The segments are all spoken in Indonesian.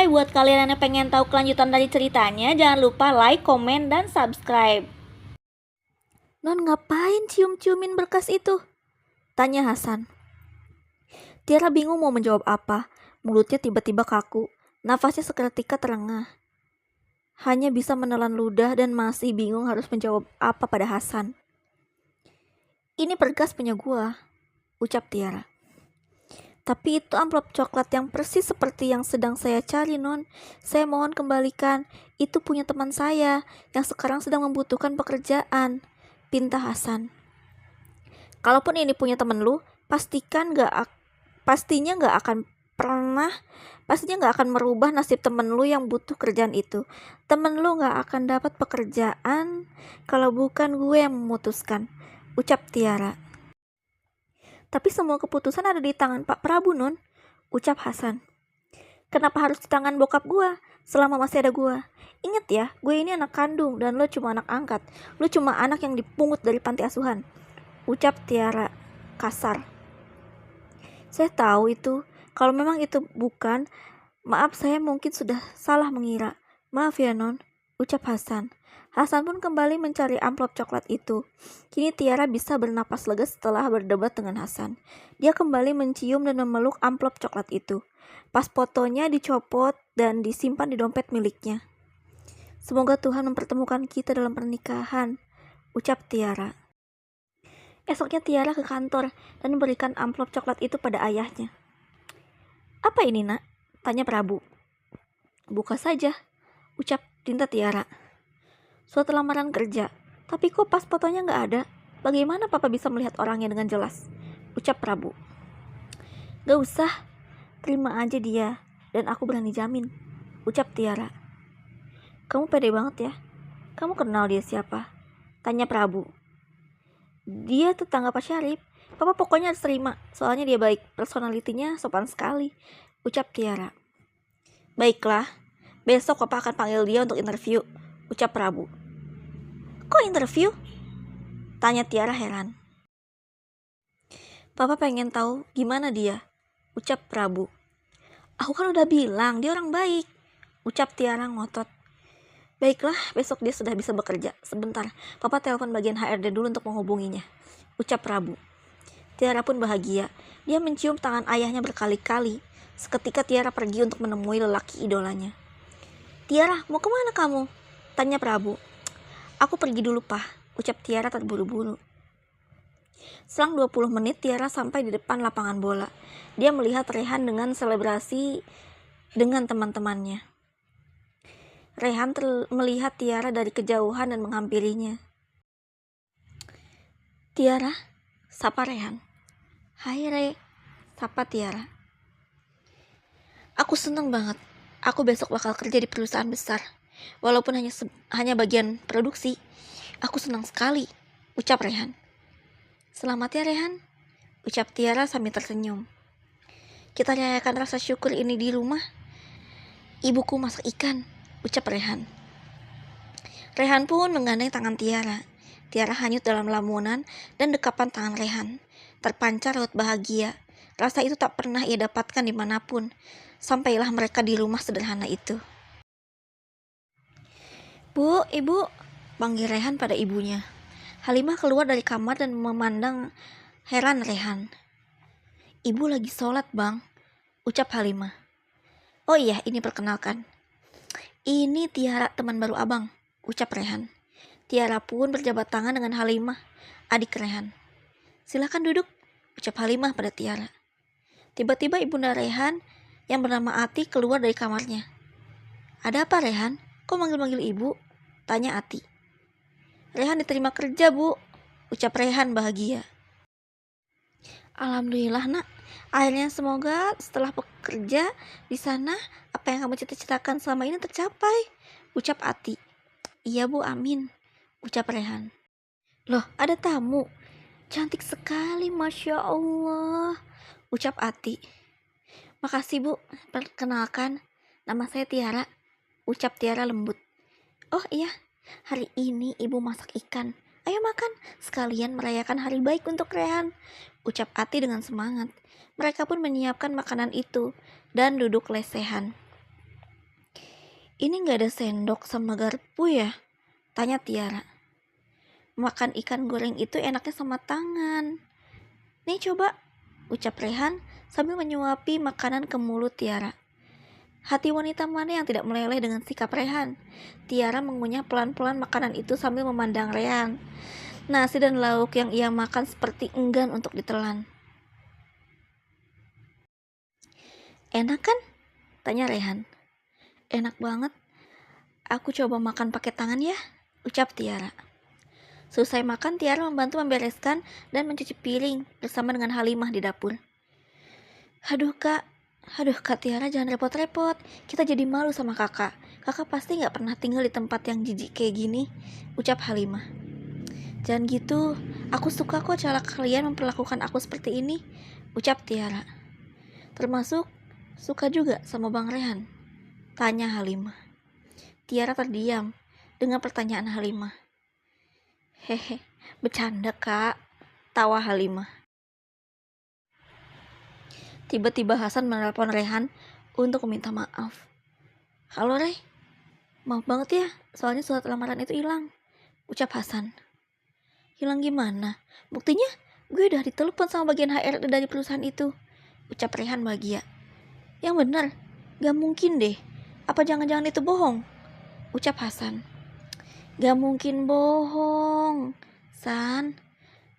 Hai, buat kalian yang pengen tahu kelanjutan dari ceritanya, jangan lupa like, komen, dan subscribe. Non ngapain cium-ciumin berkas itu? Tanya Hasan. Tiara bingung mau menjawab apa. Mulutnya tiba-tiba kaku. Nafasnya seketika terengah. Hanya bisa menelan ludah dan masih bingung harus menjawab apa pada Hasan. Ini berkas punya gua, ucap Tiara. Tapi itu amplop coklat yang persis seperti yang sedang saya cari, Non. Saya mohon kembalikan. Itu punya teman saya yang sekarang sedang membutuhkan pekerjaan, pinta Hasan. Kalaupun ini punya temen lu, pastinya nggak akan merubah nasib temen lu yang butuh kerjaan itu. Temen lu nggak akan dapat pekerjaan kalau bukan gue yang memutuskan, ucap Tiara. Tapi semua keputusan ada di tangan Pak Prabu, Non, ucap Hasan. Kenapa harus di tangan bokap gue selama masih ada gue? Ingat ya, gue ini anak kandung dan lo cuma anak angkat. Lo cuma anak yang dipungut dari panti asuhan, ucap Tiara kasar. Saya tahu itu. Kalau memang itu bukan, maaf, saya mungkin sudah salah mengira. Maaf ya, Non, ucap Hasan. Hasan pun kembali mencari amplop coklat itu. Kini Tiara bisa bernapas lega setelah berdebat dengan Hasan. Dia kembali mencium dan memeluk amplop coklat itu. Pas fotonya dicopot dan disimpan di dompet miliknya. Semoga Tuhan mempertemukan kita dalam pernikahan, ucap Tiara. Esoknya Tiara ke kantor dan memberikan amplop coklat itu pada ayahnya. Apa ini, Nak? Tanya Prabu. Buka saja, ucap Dinta Tiara. Suatu lamaran kerja, tapi kok pas fotonya nggak ada? Bagaimana Papa bisa melihat orangnya dengan jelas? Ucap Prabu. Gak usah, terima aja dia, dan aku berani jamin, ucap Tiara. Kamu pede banget ya? Kamu kenal dia siapa? Tanya Prabu. Dia tetangga Pak Syarif. Papa pokoknya harus terima, soalnya dia baik, personalitinya sopan sekali, ucap Tiara. Baiklah, besok Papa akan panggil dia untuk interview, ucap Prabu. Kok interview? Tanya Tiara heran. Papa pengen tahu gimana dia, ucap Prabu. Aku kan udah bilang dia orang baik, ucap Tiara ngotot. Baiklah, besok dia sudah bisa bekerja. Sebentar, Papa telepon bagian HRD dulu untuk menghubunginya, ucap Prabu. Tiara pun bahagia. Dia mencium tangan ayahnya berkali-kali. Seketika Tiara pergi untuk menemui lelaki idolanya. Tiara, mau kemana kamu? Tanya Prabu. Aku pergi dulu, Pak, ucap Tiara terburu-buru. Selang 20 menit Tiara sampai di depan lapangan bola. Dia melihat Rehan dengan selebrasi dengan teman-temannya. Rehan melihat Tiara dari kejauhan dan menghampirinya. Tiara, sapa Rehan. Hai Re, sapa Tiara. Aku seneng banget. Aku besok bakal kerja di perusahaan besar. Walaupun hanya bagian produksi, aku senang sekali, ucap Rehan. Selamat ya Rehan, ucap Tiara sambil tersenyum. Kita rayakan rasa syukur ini di rumah. Ibuku masak ikan, ucap Rehan. Rehan pun menggandeng tangan Tiara. Tiara hanyut dalam lamunan dan dekapan tangan Rehan. Terpancar raut bahagia. Rasa itu tak pernah ia dapatkan dimanapun. Sampailah mereka di rumah sederhana itu. Bu, Ibu, panggil Rehan pada ibunya. Halimah keluar dari kamar dan memandang heran Rehan. Ibu lagi sholat, Bang, ucap Halimah. Oh iya, ini perkenalkan. Ini Tiara, teman baru Abang, ucap Rehan. Tiara pun berjabat tangan dengan Halimah, adik Rehan. Silakan duduk, ucap Halimah pada Tiara. Tiba-tiba ibunda Rehan yang bernama Ati keluar dari kamarnya. Ada apa Rehan? Kok manggil-manggil ibu? Tanya Ati. Rehan diterima kerja, Bu, ucap Rehan bahagia. Alhamdulillah, Nak. Akhirnya semoga setelah bekerja di sana apa yang kamu cita-citakan selama ini tercapai, ucap Ati. Iya, Bu, amin, ucap Rehan. Loh, ada tamu. Cantik sekali, Masya Allah, ucap Ati. Makasih, Bu. Perkenalkan, nama saya Tiara, ucap Tiara lembut. Oh iya, hari ini Ibu masak ikan. Ayo makan, sekalian merayakan hari baik untuk Rehan, ucap Ati dengan semangat. Mereka pun menyiapkan makanan itu dan duduk lesehan. Ini gak ada sendok sama garpu ya? Tanya Tiara. Makan ikan goreng itu enaknya sama tangan. Nih coba, ucap Rehan sambil menyuapi makanan ke mulut Tiara. Hati wanita mana yang tidak meleleh dengan sikap Rehan? Tiara mengunyah pelan-pelan makanan itu sambil memandang Rehan. Nasi dan lauk yang ia makan seperti enggan untuk ditelan. Enak kan? Tanya Rehan. Enak banget. Aku coba makan pakai tangan ya, ucap Tiara. Selesai makan, Tiara membantu membereskan dan mencuci piring bersama dengan Halimah di dapur. Aduh kak Tiara jangan repot-repot. Kita jadi malu sama kakak. Kakak pasti gak pernah tinggal di tempat yang jijik kayak gini, ucap Halimah. Jangan gitu, aku suka kok cara kalian memperlakukan aku seperti ini, ucap Tiara. Termasuk suka juga sama Bang Rehan, tanya Halimah. Tiara terdiam dengan pertanyaan Halimah. Hehe, bercanda kak, tawa Halimah. Tiba-tiba Hasan menelpon Rehan untuk meminta maaf. Halo Reh, maaf banget ya, soalnya surat lamaran itu hilang, ucap Hasan. Hilang gimana? Buktinya gue udah ditelepon sama bagian HRD dari perusahaan itu, ucap Rehan bahagia. Yang benar, gak mungkin deh, apa jangan-jangan itu bohong, ucap Hasan. Gak mungkin bohong, San.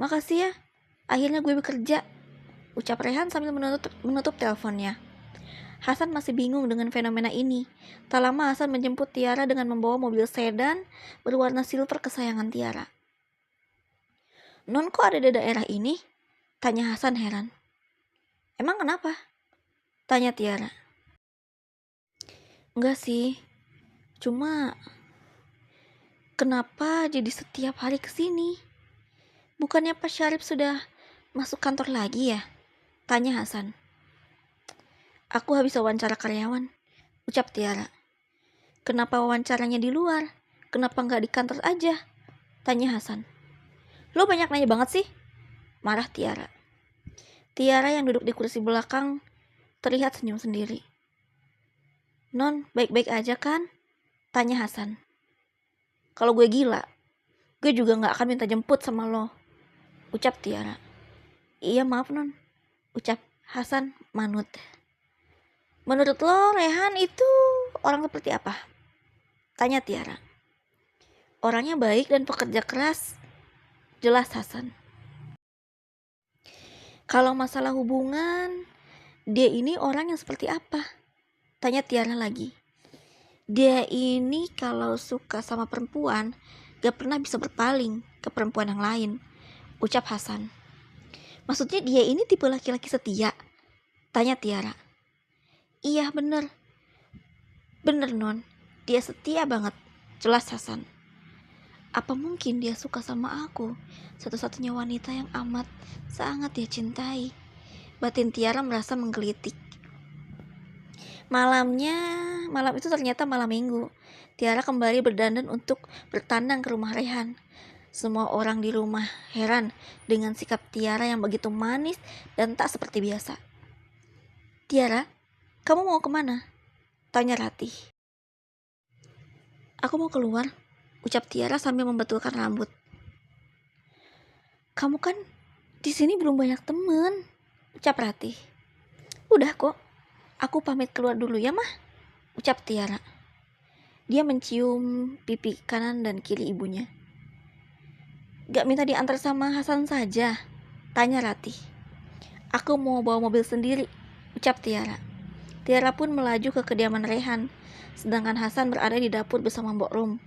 Makasih ya, akhirnya gue bekerja, ucap Rehan sambil menutup teleponnya. Hasan masih bingung dengan fenomena ini. Tak lama Hasan menjemput Tiara dengan membawa mobil sedan berwarna silver kesayangan Tiara. Non kok ada di daerah ini? Tanya Hasan heran. Emang kenapa? Tanya Tiara. Enggak sih, cuma kenapa jadi setiap hari kesini? Bukannya Pak Syarif sudah masuk kantor lagi ya? Tanya Hasan. Aku habis wawancara karyawan, ucap Tiara. Kenapa wawancaranya di luar? Kenapa nggak di kantor aja? Tanya Hasan. Lo banyak nanya banget sih, marah Tiara. Tiara yang duduk di kursi belakang terlihat senyum sendiri. Non, baik-baik aja kan? Tanya Hasan. Kalau gue gila, gue juga gak akan minta jemput sama lo, ucap Tiara. Iya maaf non, ucap Hasan manut. Menurut lo Rehan itu orang seperti apa? Tanya Tiara. Orangnya baik dan pekerja keras, jelas Hasan. Kalau masalah hubungan, dia ini orang yang seperti apa? Tanya Tiara lagi. Dia ini kalau suka sama perempuan gak pernah bisa berpaling ke perempuan yang lain, ucap Hasan. Maksudnya dia ini tipe laki-laki setia? Tanya Tiara. Iya bener non, dia setia banget, jelas Hasan. Apa mungkin dia suka sama aku, satu-satunya wanita yang amat sangat dia cintai? Batin Tiara merasa menggelitik. Malam itu ternyata malam minggu. Tiara kembali berdandan untuk bertandang ke rumah Rehan. Semua orang di rumah heran dengan sikap Tiara yang begitu manis dan tak seperti biasa. Tiara, kamu mau kemana? Tanya Ratih. Aku mau keluar, ucap Tiara sambil membetulkan rambut. Kamu kan di sini belum banyak temen, ucap Ratih. Udah kok, aku pamit keluar dulu ya mah, ucap Tiara. Dia mencium pipi kanan dan kiri ibunya. Gak minta diantar sama Hasan saja? Tanya Ratih. Aku mau bawa mobil sendiri, ucap Tiara. Tiara pun melaju ke kediaman Rehan, sedangkan Hasan berada di dapur bersama Mbok Rum.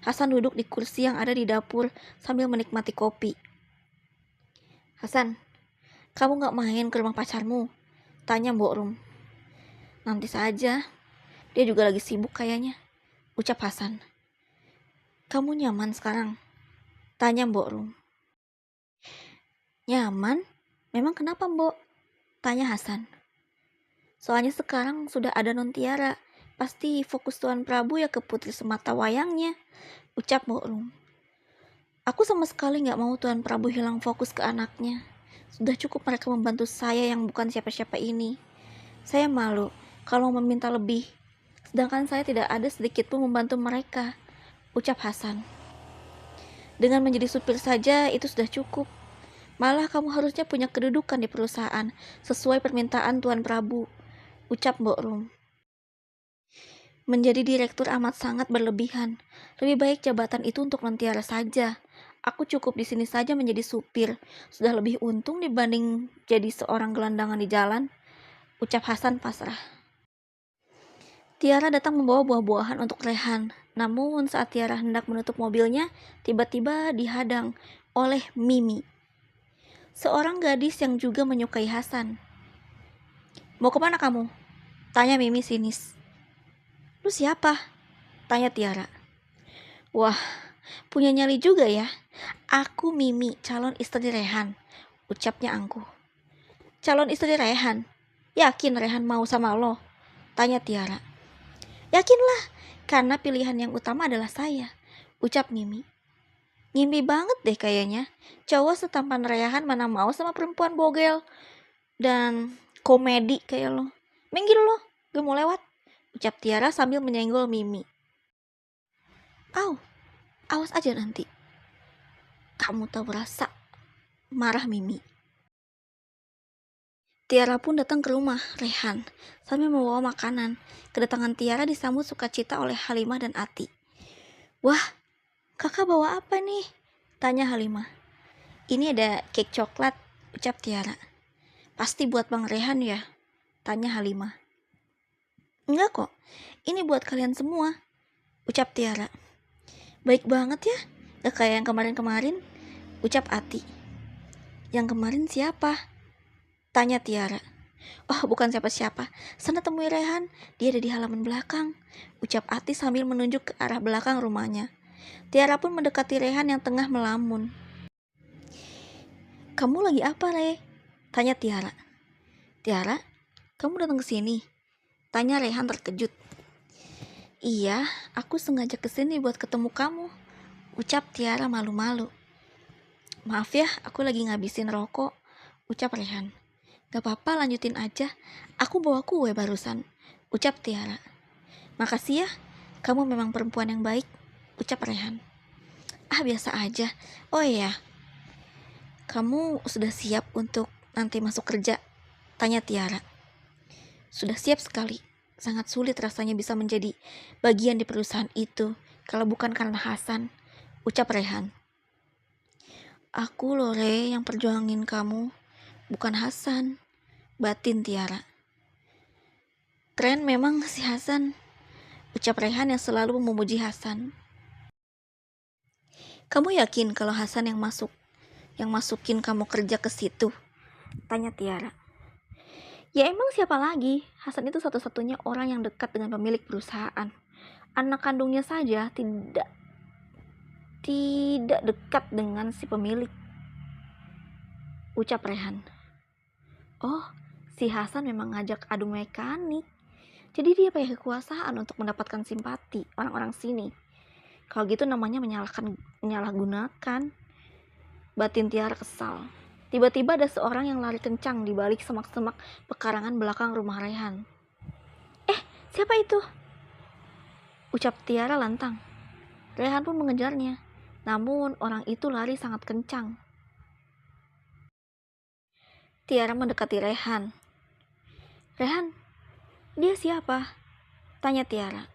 Hasan duduk di kursi yang ada di dapur sambil menikmati kopi. Hasan, kamu gak main ke rumah pacarmu? Tanya Mbok Rum. Nanti saja, dia juga lagi sibuk kayaknya, ucap Hasan. Kamu nyaman sekarang? Tanya Mbok Rum. Nyaman? Memang kenapa Mbok? Tanya Hasan. Soalnya sekarang sudah ada non Tiara, pasti fokus Tuan Prabu ya ke putri semata wayangnya, ucap Mbok Rum. Aku sama sekali gak mau Tuan Prabu hilang fokus ke anaknya. Sudah cukup mereka membantu saya yang bukan siapa-siapa ini. Saya malu kalau meminta lebih. Sedangkan saya tidak ada sedikit pun membantu mereka, ucap Hasan. Dengan menjadi supir saja itu sudah cukup. Malah kamu harusnya punya kedudukan di perusahaan, sesuai permintaan Tuan Prabu, ucap Mbok Rum. Menjadi direktur amat sangat berlebihan. Lebih baik jabatan itu untuk Nontiara saja. Aku cukup di sini saja menjadi supir. Sudah lebih untung dibanding jadi seorang gelandangan di jalan, ucap Hasan pasrah. Tiara datang membawa buah-buahan untuk Rehan. Namun saat Tiara hendak menutup mobilnya, tiba-tiba dihadang oleh Mimi, seorang gadis yang juga menyukai Hasan. Mau kemana kamu? Tanya Mimi sinis. Lu siapa? Tanya Tiara. Wah, punya nyali juga ya. Aku Mimi, calon istri Rehan, ucapnya angkuh. Calon istri Rehan? Yakin Rehan mau sama lo? Tanya Tiara. Yakinlah, karena pilihan yang utama adalah saya, ucap Mimi. Ngimpi banget deh kayaknya. Cowok setampan Rehan mana mau sama perempuan bogel dan komedi kayak lo. Minggir lo, gue mau lewat, ucap Tiara sambil menyenggol Mimi. Au, awas aja nanti. Kamu tahu rasa, marah Mimi. Tiara pun datang ke rumah Rehan sambil membawa makanan. Kedatangan Tiara disambut sukacita oleh Halimah dan Ati. Wah, kakak bawa apa nih? Tanya Halimah. Ini ada cake coklat, ucap Tiara. Pasti buat Bang Rehan ya? Tanya Halimah. Enggak kok, ini buat kalian semua, ucap Tiara. Baik banget ya, gak kayak yang kemarin-kemarin, ucap Ati. Yang kemarin siapa? Tanya Tiara. Oh, bukan siapa-siapa. Sana temui Rehan, dia ada di halaman belakang, ucap Ati sambil menunjuk ke arah belakang rumahnya. Tiara pun mendekati Rehan yang tengah melamun. Kamu lagi apa, Re? Tanya Tiara. Tiara, kamu datang ke sini? Tanya Rehan terkejut. Iya, aku sengaja kesini buat ketemu kamu, ucap Tiara malu-malu. Maaf ya, aku lagi ngabisin rokok, ucap Rehan. Gak apa-apa, lanjutin aja. Aku bawa kue barusan, ucap Tiara. Makasih ya, kamu memang perempuan yang baik, ucap Rehan. Ah, biasa aja. Oh iya, kamu sudah siap untuk nanti masuk kerja? Tanya Tiara. Sudah siap sekali. Sangat sulit rasanya bisa menjadi bagian di perusahaan itu kalau bukan karena Hasan, ucap Rehan. Aku loh Re yang perjuangin kamu, bukan Hasan, batin Tiara. Keren memang si Hasan, ucap Rehan yang selalu memuji Hasan. Kamu yakin kalau Hasan yang masukin kamu kerja ke situ? Tanya Tiara. Ya emang siapa lagi? Hasan itu satu-satunya orang yang dekat dengan pemilik perusahaan. Anak kandungnya saja tidak dekat dengan si pemilik, ucap Rehan. Oh, si Hasan memang ngajak adu mekanik. Jadi dia pakai kekuasaan untuk mendapatkan simpati orang-orang sini. Kalau gitu namanya menyalahgunakan, batin Tiara kesal. Tiba-tiba ada seorang yang lari kencang di balik semak-semak pekarangan belakang rumah Rehan. Siapa itu? Ucap Tiara lantang. Rehan pun mengejarnya. Namun orang itu lari sangat kencang. Tiara mendekati Rehan. Rehan, dia siapa? Tanya Tiara.